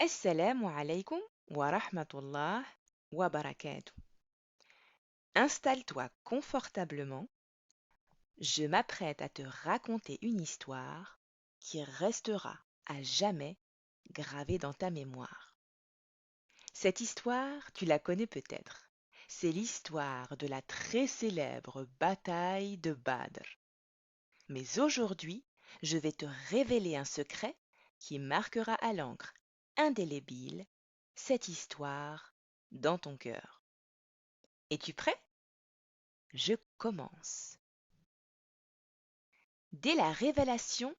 Assalamu alaikum wa rahmatullah wa barakatuh. Installe-toi confortablement. Je m'apprête à te raconter une histoire qui restera à jamais gravée dans ta mémoire. Cette histoire, tu la connais peut-être. C'est l'histoire de la très célèbre bataille de Badr. Mais aujourd'hui, je vais te révéler un secret qui marquera à l'encre indélébile cette histoire dans ton cœur. Es-tu prêt? Je commence. Dès la révélation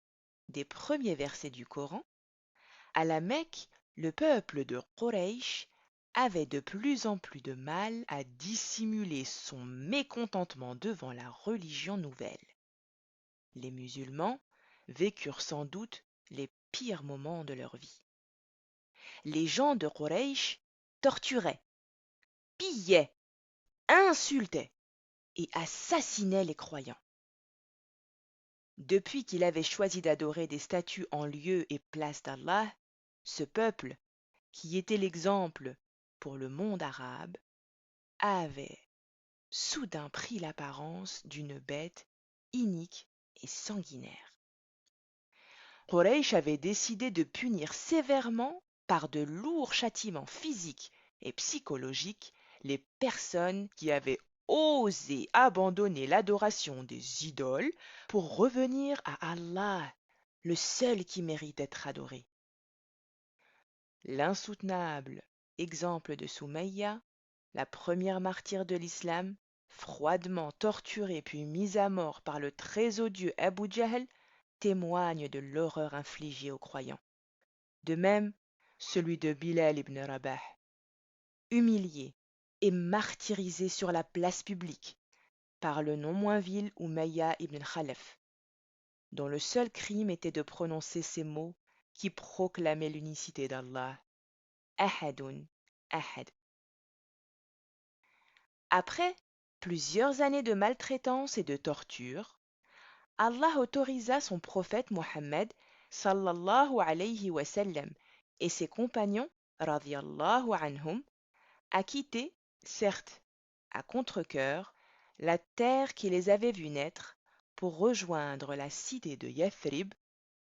des premiers versets du Coran, à la Mecque, le peuple de Quraysh avait de plus en plus de mal à dissimuler son mécontentement devant la religion nouvelle. Les musulmans vécurent sans doute les pires moments de leur vie. Les gens de Quraysh torturaient, pillaient, insultaient et assassinaient les croyants. Depuis qu'il avait choisi d'adorer des statues en lieu et place d'Allah, ce peuple, qui était l'exemple pour le monde arabe, avait soudain pris l'apparence d'une bête inique et sanguinaire. Quraysh avait décidé de punir sévèrement par de lourds châtiments physiques et psychologiques les personnes qui avaient osé abandonner l'adoration des idoles pour revenir à Allah, le seul qui mérite d'être adoré. L'insoutenable exemple de Soumaïa, la première martyre de l'islam, froidement torturée puis mise à mort par le très odieux Abu Jahl, témoigne de l'horreur infligée aux croyants. De même, celui de Bilal ibn Rabah, humilié et martyrisé sur la place publique par le non moins vil Umayya ibn Khalaf, dont le seul crime était de prononcer ces mots qui proclamaient l'unicité d'Allah. Ahadun, Ahad. Après plusieurs années de maltraitance et de torture, Allah autorisa son prophète Mohammed sallallahu alayhi wa sallam et ses compagnons radiyallahu anhum à quitter, certes à contre-cœur, la terre qui les avait vus naître pour rejoindre la cité de Yathrib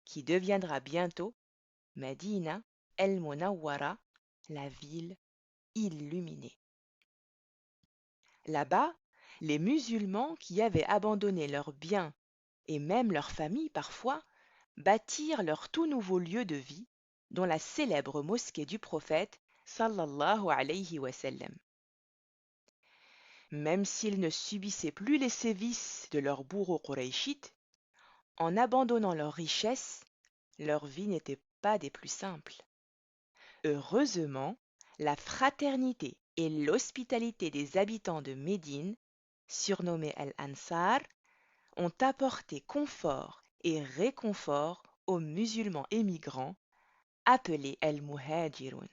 qui deviendra bientôt Medina el Munawwara, la ville illuminée. Là-bas, les musulmans qui avaient abandonné leurs biens et même leurs familles parfois, bâtirent leur tout nouveau lieu de vie, dont la célèbre mosquée du prophète sallallahu alayhi wa sallam. Même s'ils ne subissaient plus les sévices de leurs bourreaux qurayshites, en abandonnant leurs richesses, leur vie n'était pas des plus simples. Heureusement, la fraternité et l'hospitalité des habitants de Médine, surnommés Al-Ansar, ont apporté confort et réconfort aux musulmans émigrants appelés Al-Muhajirun.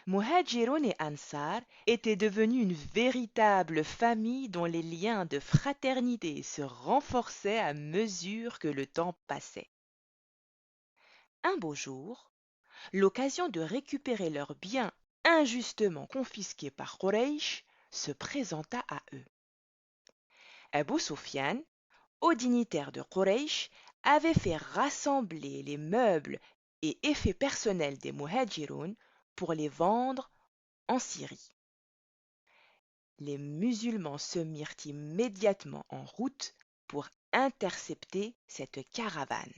Muhajirun et Ansar étaient devenus une véritable famille dont les liens de fraternité se renforçaient à mesure que le temps passait. Un beau jour, l'occasion de récupérer leurs biens injustement confisqués par Quraysh se présenta à eux. Abu Sufyan, haut dignitaire de Quraysh, avait fait rassembler les meubles et effets personnels des Muhajirun pour les vendre en Syrie. Les musulmans se mirent immédiatement en route pour intercepter cette caravane.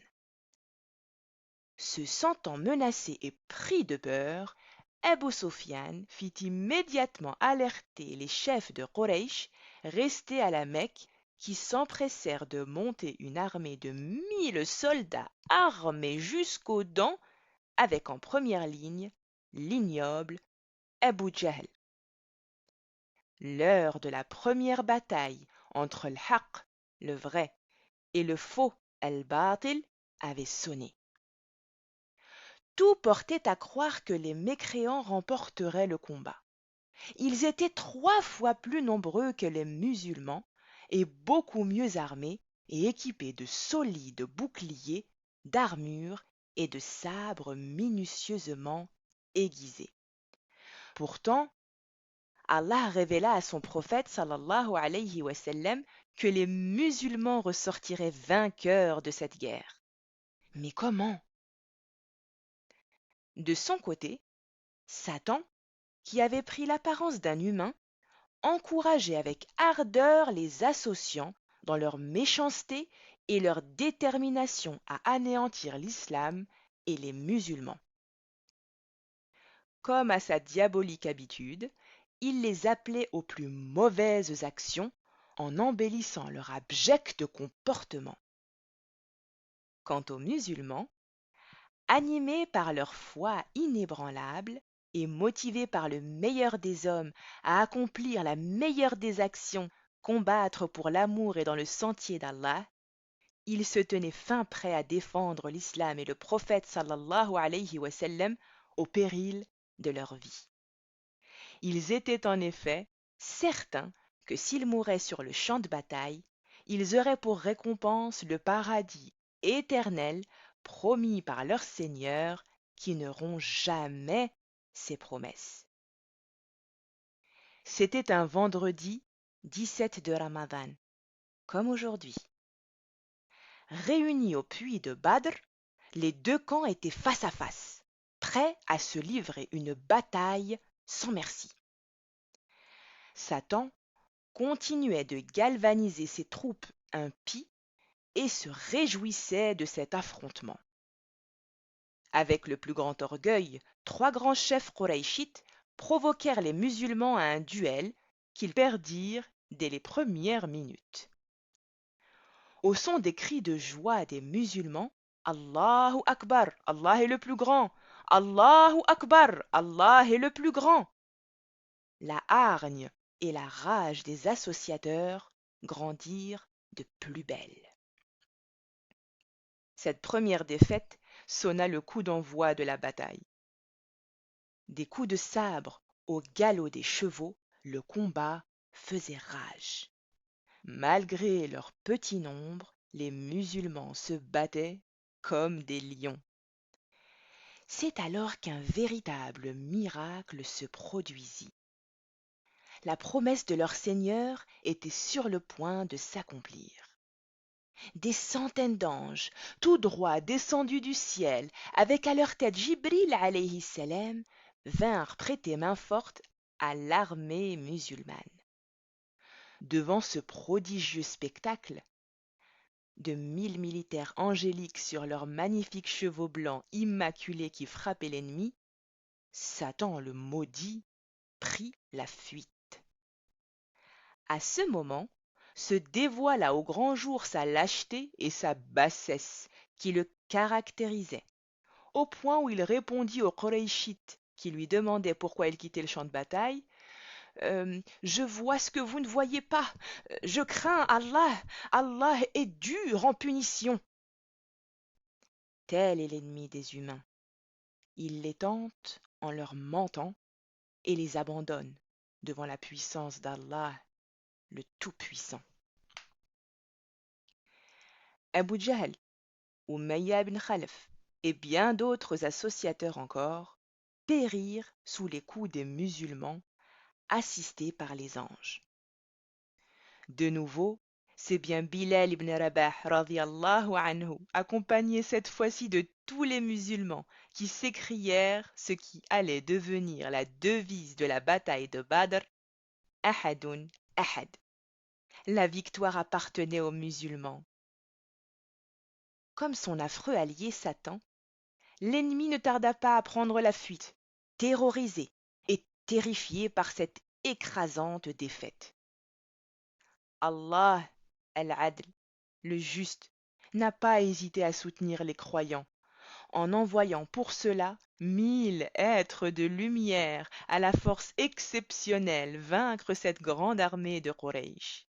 Se sentant menacé et pris de peur, Abu Sufyan fit immédiatement alerter les chefs de Quraysh restés à la Mecque qui s'empressèrent de monter une armée de 1000 soldats armés jusqu'aux dents avec en première ligne l'ignoble Abu Jahl. L'heure de la première bataille entre le haqq, le vrai, et le faux, al-batil, avait sonné. Tout portait à croire que les mécréants remporteraient le combat. Ils étaient 3 fois plus nombreux que les musulmans et beaucoup mieux armés et équipés de solides boucliers, d'armures et de sabres minutieusement aiguisés. Pourtant, Allah révéla à son prophète sallallahu alayhi wa sallam que les musulmans ressortiraient vainqueurs de cette guerre. Mais comment? De son côté, Satan, qui avait pris l'apparence d'un humain, encourageait avec ardeur les associants dans leur méchanceté et leur détermination à anéantir l'islam et les musulmans. Comme à sa diabolique habitude, il les appelait aux plus mauvaises actions en embellissant leur abject comportement. Quant aux musulmans, animés par leur foi inébranlable et motivés par le meilleur des hommes à accomplir la meilleure des actions, combattre pour l'amour et dans le sentier d'Allah, ils se tenaient fin prêts à défendre l'islam et le prophète sallallahu alayhi wa sallam au péril de leur vie. Ils étaient en effet certains que s'ils mouraient sur le champ de bataille, ils auraient pour récompense le paradis éternel promis par leur Seigneur qui ne rompt jamais ses promesses. C'était un vendredi 17 de Ramadan, comme aujourd'hui. Réunis au puits de Badr, les deux camps étaient face à face, prêts à se livrer une bataille sans merci. Satan continuait de galvaniser ses troupes impies et se réjouissait de cet affrontement. Avec le plus grand orgueil, trois grands chefs qurayshites provoquèrent les musulmans à un duel qu'ils perdirent dès les premières minutes. Au son des cris de joie des musulmans, Allahu Akbar, Allah est le plus grand, Allahu Akbar, Allah est le plus grand. La hargne et la rage des associateurs grandirent de plus belle. Cette première défaite sonna le coup d'envoi de la bataille. Des coups de sabre au galop des chevaux, le combat faisait rage. Malgré leur petit nombre, les musulmans se battaient comme des lions. C'est alors qu'un véritable miracle se produisit. La promesse de leur Seigneur était sur le point de s'accomplir. Des centaines d'anges, tout droit descendus du ciel, avec à leur tête Jibril alayhi salam, vinrent prêter main forte à l'armée musulmane. Devant ce prodigieux spectacle, de 1000 militaires angéliques sur leurs magnifiques chevaux blancs immaculés qui frappaient l'ennemi, Satan le maudit prit la fuite. À ce moment, se dévoila au grand jour sa lâcheté et sa bassesse qui le caractérisaient, au point où il répondit aux Qurayshites qui lui demandaient pourquoi il quittait le champ de bataille. Je vois ce que vous ne voyez pas. Je crains Allah. Allah est dur en punition. » Tel est l'ennemi des humains. Il les tente en leur mentant et les abandonne devant la puissance d'Allah, le Tout-Puissant. Abu Jahl, Umayya ibn Khalaf et bien d'autres associateurs encore périrent sous les coups des musulmans assistés par les anges. De nouveau, c'est bien Bilal ibn Rabah radiyallahu anhu, accompagné cette fois-ci de tous les musulmans, qui s'écrièrent ce qui allait devenir la devise de la bataille de Badr, Ahadun Ahad. La victoire appartenait aux musulmans. Comme son affreux allié Satan, l'ennemi ne tarda pas à prendre la fuite, terrorisé et terrifié par cette écrasante défaite. Allah al-Adl, le juste, n'a pas hésité à soutenir les croyants, en envoyant pour cela 1000 êtres de lumière à la force exceptionnelle vaincre cette grande armée de Quraysh.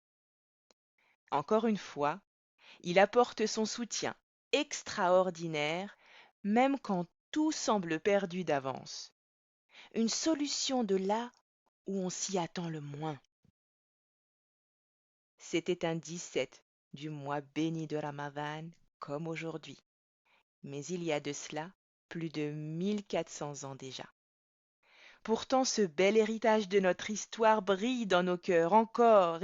Encore une fois, il apporte son soutien extraordinaire, même quand tout semble perdu d'avance. Une solution de là où on s'y attend le moins. C'était un 17 du mois béni de Ramadan, comme aujourd'hui. mais il y a de cela plus de 1400 ans déjà. Pourtant ce bel héritage de notre histoire brille dans nos cœurs encore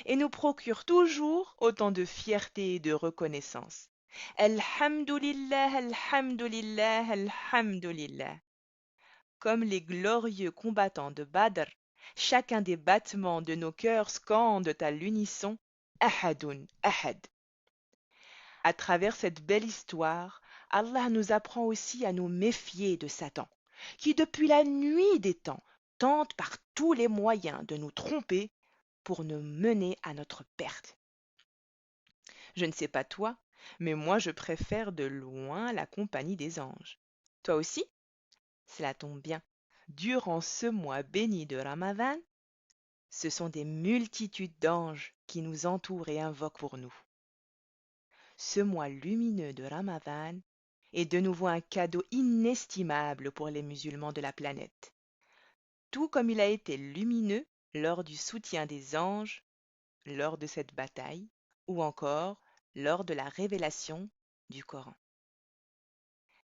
et nous procure toujours autant de fierté et de reconnaissance. Alhamdulillah, alhamdulillah, alhamdulillah. Comme les glorieux combattants de Badr, chacun des battements de nos cœurs scande à l'unisson Ahadun, Ahad. À travers cette belle histoire, Allah nous apprend aussi à nous méfier de Satan, qui depuis la nuit des temps tente par tous les moyens de nous tromper pour nous mener à notre perte. Je ne sais pas toi, mais moi je préfère de loin la compagnie des anges. Toi aussi? Cela tombe bien. Durant ce mois béni de Ramadan, ce sont des multitudes d'anges qui nous entourent et invoquent pour nous. Ce mois lumineux de Ramadan est de nouveau un cadeau inestimable pour les musulmans de la planète, tout comme il a été lumineux lors du soutien des anges, lors de cette bataille, ou encore lors de la révélation du Coran.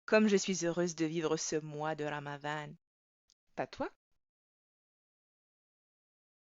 Comme je suis heureuse de vivre ce mois de Ramadan, pas toi?